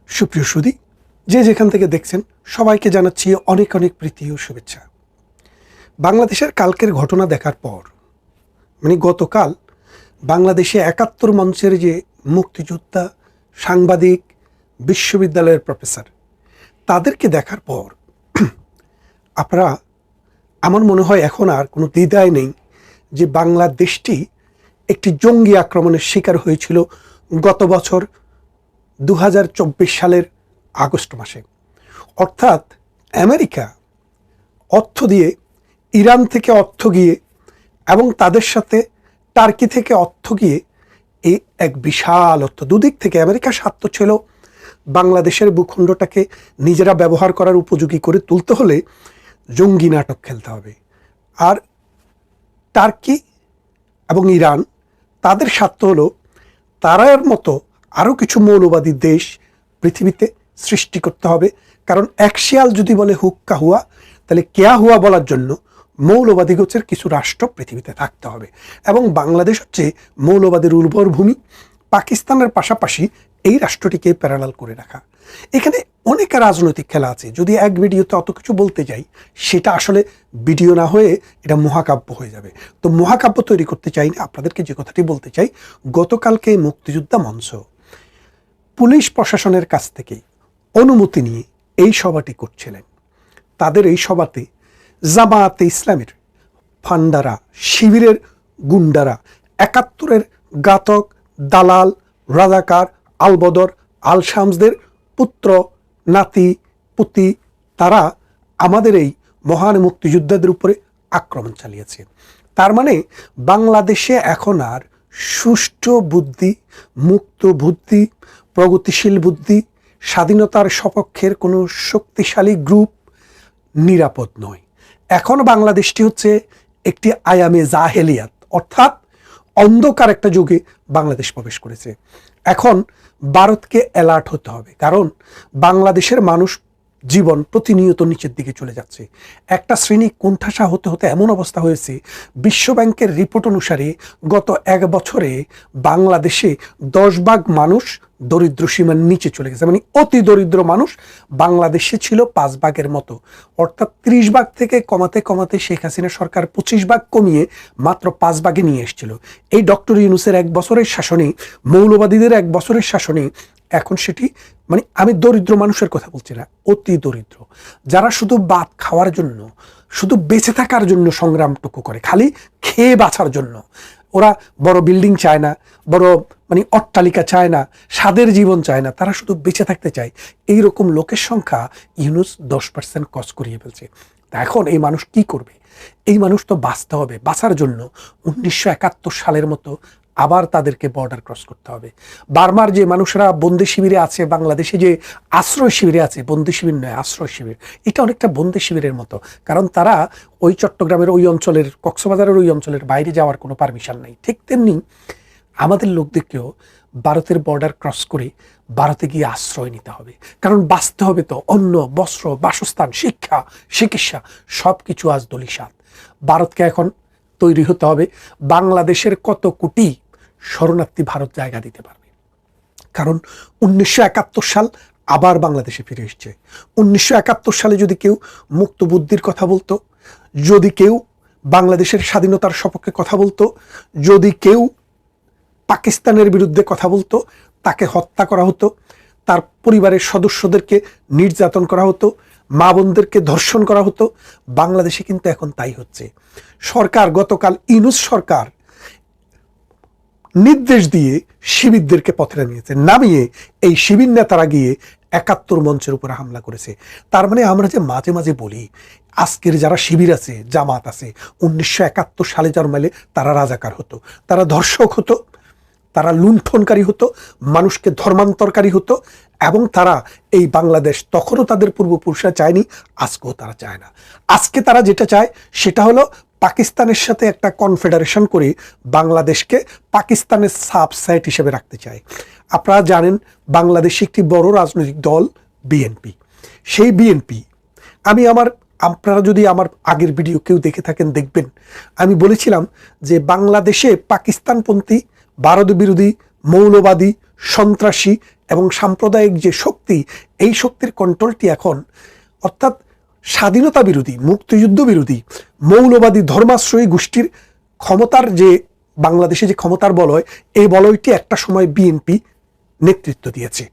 সুপ্রিয় সুধী, যে যেখান থেকে দেখছেন সবাইকে জানাচ্ছি অনেক অনেক প্রীতি ও শুভেচ্ছা। বাংলাদেশের কালকের ঘটনা দেখার পর গতকাল বাংলাদেশে ৭১ মঞ্চের যে মুক্তিযোদ্ধা, সাংবাদিক, বিশ্ববিদ্যালয়ের প্রফেসর, তাদেরকে দেখার পর আপনারা, আমার মনে হয় এখন আর কোনো দ্বিধায় নেই যে বাংলাদেশটি একটি জঙ্গি আক্রমণের শিকার হয়েছিল গত বছর ২০২৪ সালের আগস্ট মাসে। অর্থাৎ আমেরিকা অর্থ দিয়ে, ইরান থেকে অর্থ গিয়ে এবং তাদের সাথে টার্কি থেকে অর্থ গিয়ে, এই এক বিশাল অর্থ দুদিক থেকে আমেরিকার স্বার্থ ছিল বাংলাদেশের ভূখণ্ডটাকে নিজেরা ব্যবহার করার উপযোগী করে তুলতে হলে জঙ্গি নাটক খেলতে হবে। আর টার্কি এবং ইরান, তাদের স্বার্থ হলো তারার মতো আরও কিছু মৌলবাদী দেশ পৃথিবীতে সৃষ্টি করতে হবে। কারণ এক শিয়াল যদি বলে হুক্কা হুয়া, তাহলে কেয়া হুয়া বলার জন্য মৌলবাদী গোছের কিছু রাষ্ট্র পৃথিবীতে থাকতে হবে। এবং বাংলাদেশ হচ্ছে মৌলবাদের উর্বর ভূমি। পাকিস্তানের পাশাপাশি এই রাষ্ট্রটিকে প্যারালাল করে রাখা। এখানে অনেক রাজনৈতিক খেলা আছে। যদি এক ভিডিওতে অত কিছু বলতে যাই, সেটা আসলে ভিডিও না হয়ে এটা মহাকাব্য হয়ে যাবে। তো মহাকাব্য তৈরি করতে চাই না, আপনাদেরকে যে কথাটি বলতে চাই, গতকালকে মুক্তিযোদ্ধা মঞ্চ পুলিশ প্রশাসনের কাছ থেকে অনুমতি নিয়ে এই সভাটি করছিলেন। তাদের এই সভাতে জামায়াতে ইসলামের ফান্ডারা, শিবিরের গুন্ডারা, ৭১-এর ঘাতক, দালাল, রাজাকার, আলবদর, আল শামসদের পুত্র, নাতি, পুতি, তারা আমাদের এই মহান মুক্তিযোদ্ধাদের উপরে আক্রমণ চালিয়েছে। তার মানে বাংলাদেশে এখন আর সুষ্ঠু বুদ্ধি, মুক্ত বুদ্ধি, প্রগতিশীল বুদ্ধি, স্বাধীনতার সপক্ষের কোনো শক্তিশালী গ্রুপ নিরাপদ নয়। এখন বাংলাদেশটি হচ্ছে একটি আয়ামে জাহেলিয়াত, অর্থাৎ অন্ধকার একটা যুগে বাংলাদেশ প্রবেশ করেছে। এখন ভারতকে অ্যালার্ট হতে হবে, কারণ বাংলাদেশের মানুষ জীবন প্রতিনিয়ত নিচের দিকে চলে যাচ্ছে। একটা শ্রেণী কোণঠাসা হতে হতে এমন অবস্থা হয়েছে, বিশ্বব্যাংকের রিপোর্ট অনুসারে গত ১ বছরে বাংলাদেশে ১০ ভাগ মানুষ দরিদ্র সীমার নিচে চলে গেছে। মানে অতি দরিদ্র মানুষ বাংলাদেশে ছিল ৫ ভাগের মতো। অর্থাৎ ৩০ ভাগ থেকে কমাতে কমাতে শেখ হাসিনা সরকার ২৫ ভাগ কমিয়ে মাত্র ৫ ভাগে নিয়ে এসেছিল। এই ডক্টর ইউনূসের ১ বছরের শাসনে, মৌলবাদীদের ১ বছরের শাসনে এখন সেটি, মানে আমি দরিদ্র মানুষের কথা বলছি না, অতি দরিদ্র, যারা শুধু ভাত খাওয়ার জন্য, শুধু বেঁচে থাকার জন্য সংগ্রামটুকু করে, খালি খেয়ে বাঁচার জন্য। ওরা বড় বিল্ডিং চায় না, বড় অট্টালিকা চায় না, স্বাদের জীবন চায় না, তারা শুধু বেঁচে থাকতে চায়। এইরকম লোকের সংখ্যা ইউনূস 10% ক্রস করিয়ে ফেলছে। তা এখন এই মানুষ কি করবে? এই মানুষ তো বাঁচতে হবে। বাঁচার জন্য ১৯৭১ সালের মতো আবার তাদেরকে বর্ডার ক্রস করতে হবে। বার্মার যে মানুষরা বন্দি শিবিরে আছে, বাংলাদেশে যে আশ্রয় শিবিরে আছে, বন্দি শিবির নয়, আশ্রয় শিবির, এটা অনেকটা বন্দি শিবিরের মতো। কারণ তারা ওই চট্টগ্রামের ওই অঞ্চলের, কক্সবাজারের ওই অঞ্চলের বাইরে যাওয়ার কোনো পারমিশন নাই। ঠিক তেমনি আমাদের লোকদেরকেও ভারতের বর্ডার ক্রস করে ভারতে গিয়ে আশ্রয় নিতে হবে। কারণ বাঁচতে হবে তো। অন্ন, বস্ত্র, বাসস্থান, শিক্ষা, চিকিৎসা সব কিছু আজ দলিসাৎ। ভারতকে এখন তৈরি হতে হবে। বাংলাদেশের কত কোটি শরণার্থী ভারত জায়গা দিতে পারবে? কারণ ১৯৭১ সাল আবার বাংলাদেশে ফিরে এসছে। ১৯৭১ সালে যদি কেউ মুক্ত বুদ্ধির কথা বলতো, যদি কেউ বাংলাদেশের স্বাধীনতার সপক্ষে কথা বলতো, যদি কেউ পাকিস্তানের বিরুদ্ধে কথা বলতো, তাকে হত্যা করা হতো, তার পরিবারের সদস্যদেরকে নির্যাতন করা হতো, মা বোনদেরকে ধর্ষণ করা হতো। বাংলাদেশে কিন্তু এখন তাই হচ্ছে। সরকার, গতকাল ইউনূস সরকার নির্দেশ দিয়ে শিবিরদেরকে পথে নামিয়ে এই শিবির নেতারা গিয়ে ৭১ মঞ্চের উপরে হামলা করেছে। তার মানে আমরা যে মাঝে মাঝে বলি, আজকের যারা শিবির আছে, জামাত আছে, ১৯৭১ সালে জন্মালে তারা রাজাকার হতো, তারা ধর্ষক হতো, তারা লুণ্ঠনকারী হতো, মানুষকে ধর্মান্তরকারী হতো, এবং তারা এই বাংলাদেশ তখনও তাদের পূর্বপুরুষরা চায়নি, আজকেও তারা চায় না। আজকে তারা যেটা চায় সেটা হলো পাকিস্তানের সাথে একটা কনফেডারেশন করে বাংলাদেশকে পাকিস্তানের সাবসাইট হিসেবে রাখতে চায়। আপনারা জানেন বাংলাদেশে একটি বড় রাজনৈতিক দল বিএনপি। সেই বিএনপি, আপনারা যদি আমার আগের ভিডিও কেউ দেখে থাকেন দেখবেন, আমি বলেছিলাম যে বাংলাদেশে পাকিস্তানপন্থী, ভারত বিরোধী, মৌলবাদী সন্ত্রাসী এবং সাম্প্রদায়িক যে শক্তি, এই শক্তির কন্ট্রোলটি এখন অর্থাৎ স্বাধীনতা বিরোধী, মুক্তিযুদ্ধ বিরোধী, মৌলবাদী ধর্মাশ্রয়ী গোষ্ঠীর ক্ষমতার যে বাংলাদেশে যে ক্ষমতার বলয়, এই বলয়টি একটা সময় বিএনপি নেতৃত্ব দিয়েছে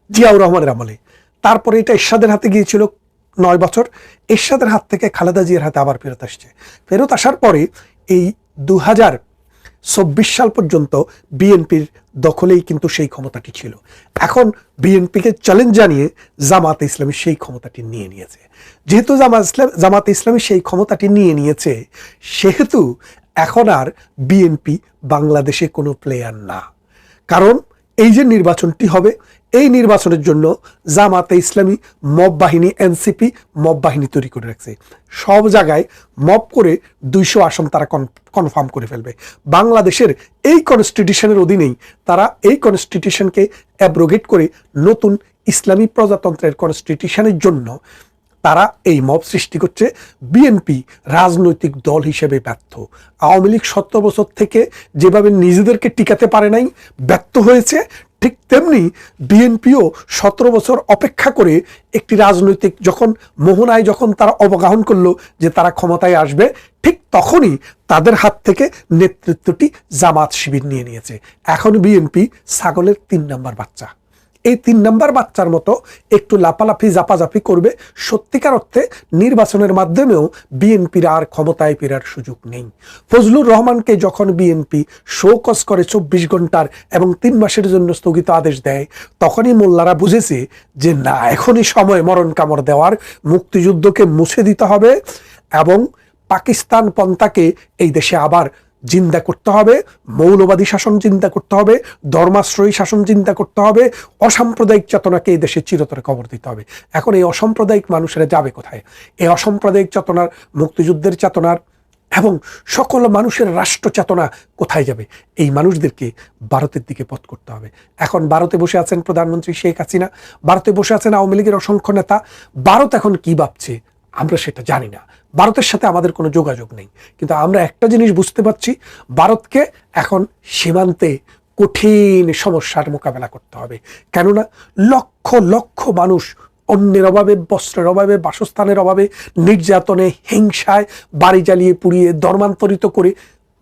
জিয়াউর রহমানের আমলে। তারপরে এটা এরশাদের হাতে গিয়েছিল 9 বছর, এরশাদের হাত থেকে খালেদা জিয়ার হাতে আবার ফেরত আসছে। ফেরত আসার পরে এই 2024 সাল পর্যন্ত বিএনপির দখলেই কিন্তু সেই ক্ষমতাটি ছিল। এখন বিএনপিকে চ্যালেঞ্জ জানিয়ে জামাতে ইসলামী সেই ক্ষমতাটি নিয়ে নিয়েছে। যেহেতু জামাতে ইসলামী সেই ক্ষমতাটি নিয়ে নিয়েছে, সেহেতু এখন আর বিএনপি বাংলাদেশে কোনো প্লেয়ার না। কারণ এই যে নির্বাচনটি হবে, এই নির্বাচনের জন্য জামাতে ইসলামী মব বাহিনী, এনসিপি মব বাহিনী তৈরি করে রাখছে। সব জায়গায় মব করে 200 আসন তারা কনফার্ম করে ফেলবে। বাংলাদেশের এই কনস্টিটিউশনের অধীনেই তারা এই কনস্টিটিউশনকে অ্যাব্রোগেট করে নতুন ইসলামী প্রজাতন্ত্রের কনস্টিটিউশনের জন্য তারা এই মব সৃষ্টি করছে। বিএনপি রাজনৈতিক দল হিসেবে ব্যর্থ। আওয়ামী লীগ 17 বছর থেকে যেভাবে নিজেদেরকে টিকাতে পারে নাই, ব্যর্থ হয়েছে, ঠিক তেমনি বিএনপিও 17 বছর অপেক্ষা করে একটি রাজনৈতিক যখন মোহনায় যখন তারা অবগাহন করলো যে তারা ক্ষমতায় আসবে, ঠিক তখনই তাদের হাত থেকে নেতৃত্বটি জামাত শিবির নিয়ে নিয়েছে। এখন বিএনপি ছাগলের 3 নাম্বার বাচ্চা। এই 3 নাম্বার বাচ্চার মতো একটু লাপালাপি জাপাজাপি করবে। সত্যিকার অর্থে নির্বাচনের মাধ্যমেও বিএনপির আর ক্ষমতায় ফেরার সুযোগ নেই। ফজলুর রহমানকে যখন বিএনপি শোকজ করে 24 ঘন্টার এবং 3 মাসের জন্য স্থগিত আদেশ দেয়, তখনই মোল্লারা বুঝেছে যে না, এখনই সময় মরণ কামড় দেওয়ার, মুক্তিযুদ্ধকে মুছে দিতে হবে এবং পাকিস্তান পন্থাকে এই দেশে আবার জিন্দা করতে হবে, মৌলবাদী শাসন চিন্তা করতে হবে, ধর্মাশ্রয়ী শাসন চিন্তা করতে হবে, অসাম্প্রদায়িক চেতনাকে এই দেশে চিরতরে কবর দিতে হবে। এখন এই অসাম্প্রদায়িক মানুষেরা যাবে কোথায়? এই অসাম্প্রদায়িক চেতনার, মুক্তিযুদ্ধের চেতনার এবং সকল মানুষের রাষ্ট্র চেতনা কোথায় যাবে? এই মানুষদেরকে ভারতের দিকে পথ করতে হবে। এখন ভারতে বসে আছেন প্রধানমন্ত্রী শেখ হাসিনা, ভারতে বসে আছেন আওয়ামী লীগের অসংখ্য নেতা। ভারত এখন কি ভাবছে আমরা সেটা জানি না, ভারতের সাথে আমাদের কোনো যোগাযোগ নেই। কিন্তু আমরা একটা জিনিস বুঝতে পারছি, ভারতকে এখন সীমান্তে কঠিন সমস্যার মোকাবেলা করতে হবে। কেননা লক্ষ লক্ষ মানুষ অন্যের অভাবে, বস্ত্রের অভাবে, বাসস্থানের অভাবে, নির্যাতনে, হিংসায় বাড়ি জ্বালিয়ে পুড়িয়ে ধর্মান্তরিত করে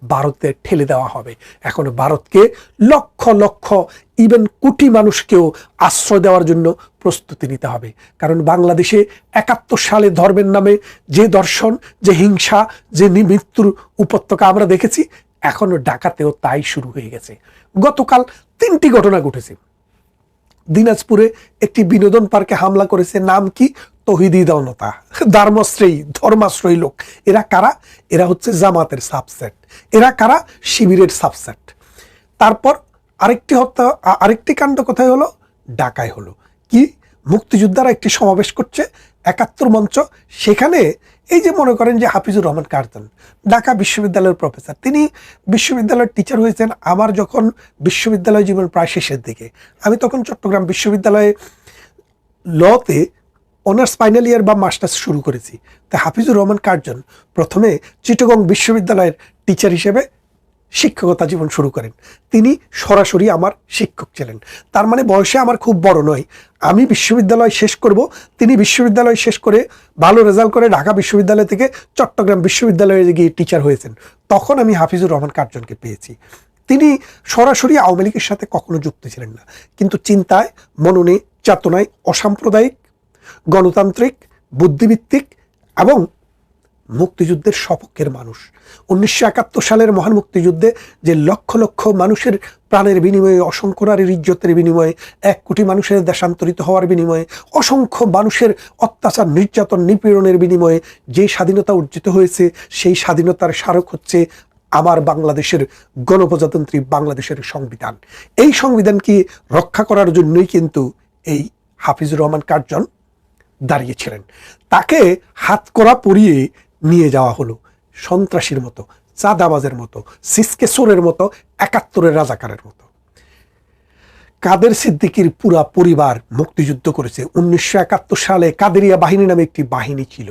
ভারতে ঠেলে দেওয়া হবে। এখন ভারতকে লক্ষ লক্ষ ইভেন কোটি মানুষকেও আশ্রয় দেওয়ার জন্য প্রস্তুতি নিতে হবে। কারণ বাংলাদেশে 71 সালে ধর্মের নামে যে দর্শন, যে হিংসা, যে মৃত্যুর উপত্যকা আমরা দেখেছি, এখনো ঢাকাতেও তাই শুরু হয়ে গেছে। গতকাল 3টি ঘটনা ঘটেছে। দিনাজপুরে একটি বিনোদন পার্কে হামলা করেছে, নাম কি? তৌহিদি জনতা, ধর্মাশ্রয়ী লোক। এরা কারা? এরা হচ্ছে জামাতের সাবসেট। এরা কারা? শিবিরের সাবসেট। তারপর আরেকটি কাণ্ড কোথায় হলো? ঢাকায় হলো। কি? মুক্তিযোদ্ধারা একটি সমাবেশ করছে, 71 মঞ্চ। সেখানে এই যে মনে করেন যে হাফিজুর রহমান কার্জন, ঢাকা বিশ্ববিদ্যালয়ের প্রফেসর, তিনি বিশ্ববিদ্যালয়ের টিচার হয়েছেন আমার যখন বিশ্ববিদ্যালয় জীবন প্রায় শেষের দিকে। আমি তখন চট্টগ্রাম বিশ্ববিদ্যালয়ে লতে অনার্স ফাইনাল ইয়ার বা মাস্টার্স শুরু করেছি। তাই হাফিজুর রহমান কার্জন প্রথমে চিটাগং বিশ্ববিদ্যালয়ের টিচার হিসেবে শিক্ষকতা জীবন শুরু করেন। তিনি সরাসরি আমার শিক্ষক ছিলেন। তার মানে বয়সে আমার খুব বড় নয়। আমি বিশ্ববিদ্যালয় শেষ করব, তিনি বিশ্ববিদ্যালয় শেষ করে ভালো রেজাল্ট করে ঢাকা বিশ্ববিদ্যালয় থেকে চট্টগ্রাম বিশ্ববিদ্যালয়ে গিয়ে টিচার হয়েছেন। তখন আমি হাফিজুর রহমান কার্জনকে পেয়েছি। তিনি সরাসরি আওয়ামী লীগের সাথে কখনো যুক্ত ছিলেন না, কিন্তু চিন্তায়, মননে, চেতনায় অসাম্প্রদায়িক, গণতান্ত্রিক, বুদ্ধিভিত্তিক এবং মুক্তিযুদ্ধের সপক্ষের মানুষ। 1971 সালের মহান মুক্তিযুদ্ধে যে লক্ষ লক্ষ মানুষের প্রাণের বিনিময়ে, অসংখ্য নারীর ইজ্জতের বিনিময়ে, 1 কোটি মানুষের দেশান্তরিত হওয়ার বিনিময়ে, অসংখ্য মানুষের অত্যাচার, নির্যাতন, নিপীড়নের বিনিময়ে যে স্বাধীনতা অর্জিত হয়েছে, সেই স্বাধীনতার স্মারক হচ্ছে আমার বাংলাদেশের গণপ্রজাতন্ত্রী বাংলাদেশের সংবিধান। এই সংবিধানকে রক্ষা করার জন্যই কিন্তু এই হাফিজুর রহমান কার্জন দাঁড়িয়েছিলেন। তাকে হাতকড়া পরিয়ে নিয়ে যাওয়া হলো সন্ত্রাসীর মতো, চাঁদাবাজের মতো, সিসকেসোরের মতো, 71-এর রাজাকারের মতো। কাদের সিদ্দিকীর পুরা পরিবার মুক্তিযুদ্ধ করেছে। 1971 সালে কাদেরিয়া বাহিনী নামে একটি বাহিনী ছিল।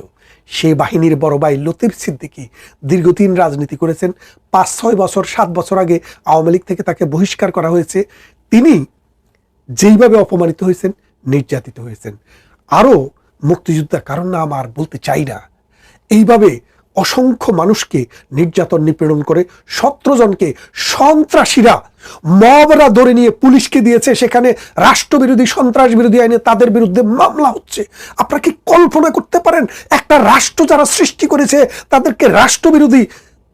সেই বাহিনীর বড় ভাই লতিফ সিদ্দিকী দীর্ঘদিন রাজনীতি করেছেন। 5-6 বছর, 7 বছর আগে আওয়ামী লীগ থেকে তাকে বহিষ্কার করা হয়েছে। তিনি যেইভাবে অপমানিত হয়েছেন, নির্যাতিত হয়েছেন। আরও মুক্তিযোদ্ধার কারণ নাম আর বলতে চাই না, এইভাবে অসংখ্য মানুষকে নির্যাতন নিপীড়ন করে 17 জনকে সন্ত্রাসীরা মবরা ধরে নিয়ে পুলিশকে দিয়েছে, সেখানে রাষ্ট্রবিরোধী সন্ত্রাস বিরোধী আইনে তাদের বিরুদ্ধে মামলা হচ্ছে। আপনারা কি কল্পনা করতে পারেন একটা রাষ্ট্র যারা সৃষ্টি করেছে তাদেরকে রাষ্ট্রবিরোধী?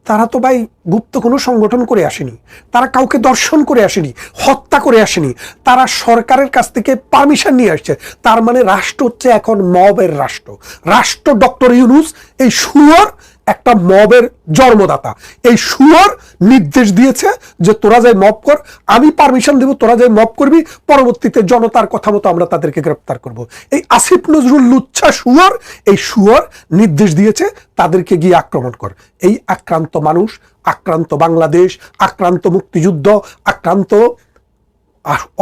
তারা তো ভাই গুপ্ত কোনো সংগঠন করে আসেনি, তারা কাউকে দর্শন করে আসেনি, হত্যা করে আসেনি, তারা সরকারের কাছ থেকে পারমিশন নিয়ে আসছে। তার মানে রাষ্ট্র হচ্ছে এখন মবের রাষ্ট্র। রাষ্ট্র ডক্টর ইউনূস এই শুয়োর একটা মবের জন্মদাতা। এই শুয়োর নির্দেশ দিয়েছে যে তোরা যাই মব কর, আমি পারমিশন দেব, তোরা যাই মব করবি, পরবর্তীতে জনতার কথা মতো আমরা তাদেরকে গ্রেপ্তার করব। এই আসিফ নজরুল লুচ্ছা শুয়োর, এই শুয়োর নির্দেশ দিয়েছে তাদেরকে গিয়ে আক্রমণ কর। এই আক্রান্ত মানুষ, আক্রান্ত বাংলাদেশ, আক্রান্ত মুক্তিযুদ্ধ, আক্রান্ত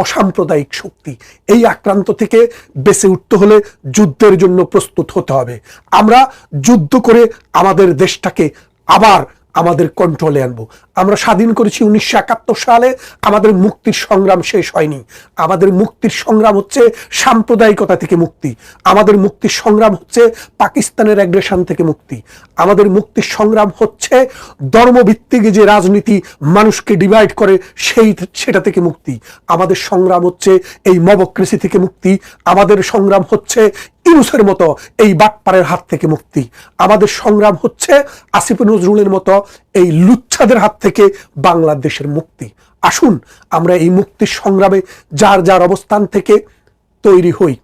অসাম্প্রদায়িক শক্তি, এই আক্রান্ত থেকে বেঁচে উঠতে হলে যুদ্ধের জন্য প্রস্তুত হতে হবে। আমরা যুদ্ধ করে আমাদের দেশটাকে আবার আমাদের কন্ট্রোলে আনবো। আমরা স্বাধীন করেছি 1971 সালে, আমাদের মুক্তির সংগ্রাম শেষ হয়নি। আমাদের মুক্তির সংগ্রাম হচ্ছে সাম্প্রদায়িকতা থেকে মুক্তি, আমাদের মুক্তির সংগ্রাম হচ্ছে পাকিস্তানের অ্যাগ্রেশন থেকে মুক্তি, আমাদের মুক্তির সংগ্রাম হচ্ছে ধর্মভিত্তিক যে রাজনীতি মানুষকে ডিভাইড করে সেটা থেকে মুক্তি, আমাদের সংগ্রাম হচ্ছে এই মবক্রেসি থেকে মুক্তি, আমাদের সংগ্রাম হচ্ছে ইউনূসের মতো এই বাটপারের হাত থেকে মুক্তি, আমাদের সংগ্রাম হচ্ছে আসিফ নজরুলের মতো এই লুচ্ছাদের হাত থেকে বাংলাদেশের মুক্তি। আসুন আমরা এই মুক্তির সংগ্রামে যার যার অবস্থান থেকে তৈরি হই।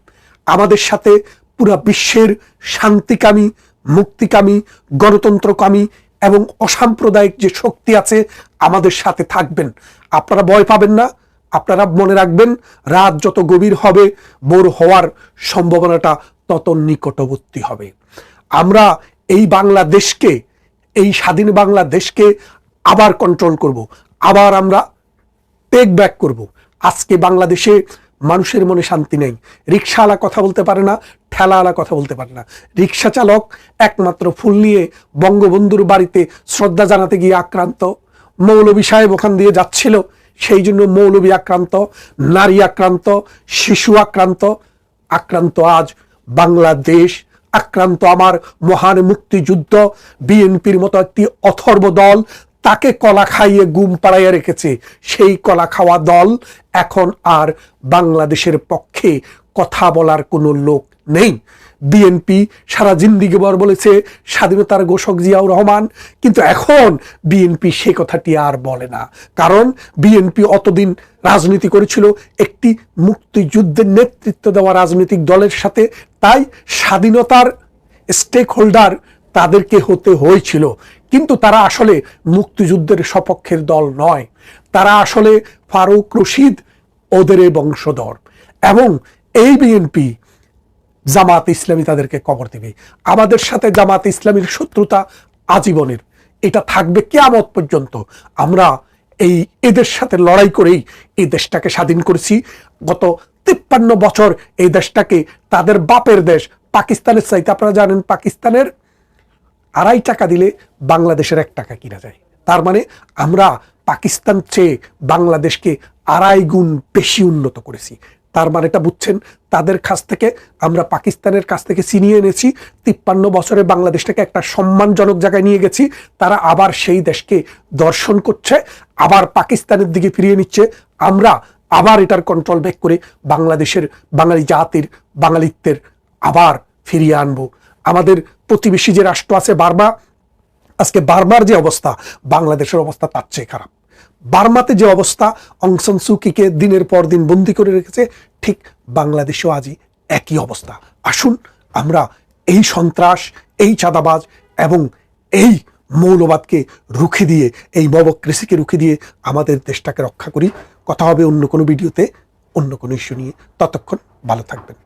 আমাদের সাথে পুরা বিশ্বের শান্তিকামী, মুক্তিকামী, গণতন্ত্রকামী এবং অসাম্প্রদায়িক যে শক্তি আছে আমাদের সাথে থাকবেন। আপনারা ভয় পাবেন না। আপনারা মনে রাখবেন, রাত যত গভীর হবে ভোর হওয়ার সম্ভাবনাটা তত নিকটবর্তী হবে। আমরা এই বাংলাদেশকে, এই স্বাধীন বাংলাদেশকে আবার কন্ট্রোল করব, আবার আমরা টেক ব্যাক করব। আজকে বাংলাদেশে মানুষের মনে শান্তি নেই। রিক্সাওয়ালা কথা বলতে পারে না, ঠেলাওয়ালা কথা বলতে পারে না। রিক্সা চালক একমাত্র ফুল নিয়ে বঙ্গবন্ধুর বাড়িতে শ্রদ্ধা জানাতে গিয়ে আক্রান্ত, মৌলভী সাহেব ওখান দিয়ে যাচ্ছিল সেই জন্য মৌলভী আক্রান্ত, নারী আক্রান্ত, শিশু আক্রান্ত, আক্রান্ত আজ বাংলাদেশ, আক্রান্ত আমার মহান মুক্তিযুদ্ধ। বিএনপির মতো একটি অথর্ব দল তাকে কলা খাইয়ে গুম পাড়াইয়া রেখেছে। সেই কলা খাওয়া দল এখন আর বাংলাদেশের পক্ষে কথা বলার কোনো লোক নেই। বিএনপি সারা জিন্দিগিভর বলেছে স্বাধীনতার ঘোষক জিয়াউর রহমান, কিন্তু এখন বিএনপি সে কথাটি আর বলে না। কারণ বিএনপি অতদিন রাজনীতি করেছিল একটি মুক্তিযুদ্ধের নেতৃত্ব দেওয়া রাজনৈতিক দলের সাথে, তাই স্বাধীনতার স্টেক হোল্ডার তাদেরকে হতে হয়েছিল। কিন্তু তারা আসলে মুক্তিযুদ্ধের সপক্ষের দল নয়, তারা আসলে ফারুক রশিদ ওদের বংশধর। এবং এই বিএনপি, জামাত ইসলামী তাদেরকে কবর দেবে। আমাদের সাথে জামাত ইসলামীর শত্রুতা আজীবনের, এটা থাকবে কিয়ামত পর্যন্ত। আমরা এদের সাথে লড়াই করেই এই দেশটাকে স্বাধীন করেছি। গত 53 বছর এই দেশটাকে তাদের বাপের দেশ পাকিস্তানের চাইতে, আপনারা জানেন পাকিস্তানের 2.5 টাকা দিলে বাংলাদেশের 1 টাকা কিনা যায়। তার মানে আমরা পাকিস্তান চেয়ে বাংলাদেশকে 2.5 গুণ বেশি উন্নত করেছি। তার মানে এটা বুঝছেন, তাদের কাছ থেকে আমরা পাকিস্তানের কাছ থেকে ছিনিয়ে এনেছি। 53 বছরে বাংলাদেশটাকে একটা সম্মানজনক জায়গায় নিয়ে গেছি। তারা আবার সেই দেশকে দর্শন করছে, আবার পাকিস্তানের দিকে ফিরিয়ে নিচ্ছে। আমরা আবার এটার কন্ট্রোল ব্যাক করে বাংলাদেশের, বাঙালি জাতির, বাঙালিত্বের আবার ফিরিয়ে আনবো। আমাদের প্রতিবেশী যে রাষ্ট্র আছে বার্মা, আজকে বার্মার যে অবস্থা, বাংলাদেশের অবস্থা তার চেয়ে খারাপ। বার্মাতে যে অবস্থা, অং সান সু কিকে দিনের পর দিন বন্দি করে রেখেছে, ঠিক বাংলাদেশেও আজই একই অবস্থা। আসুন আমরা এই সন্ত্রাস, এই চাঁদাবাজ এবং এই মৌলবাদকে রুখে দিয়ে, এই মবক্রেসিকে রুখে দিয়ে আমাদের দেশটাকে রক্ষা করি। কথা হবে অন্য কোনো ভিডিওতে, অন্য কোনো ইস্যু নিয়ে। ততক্ষণ ভালো থাকবেন।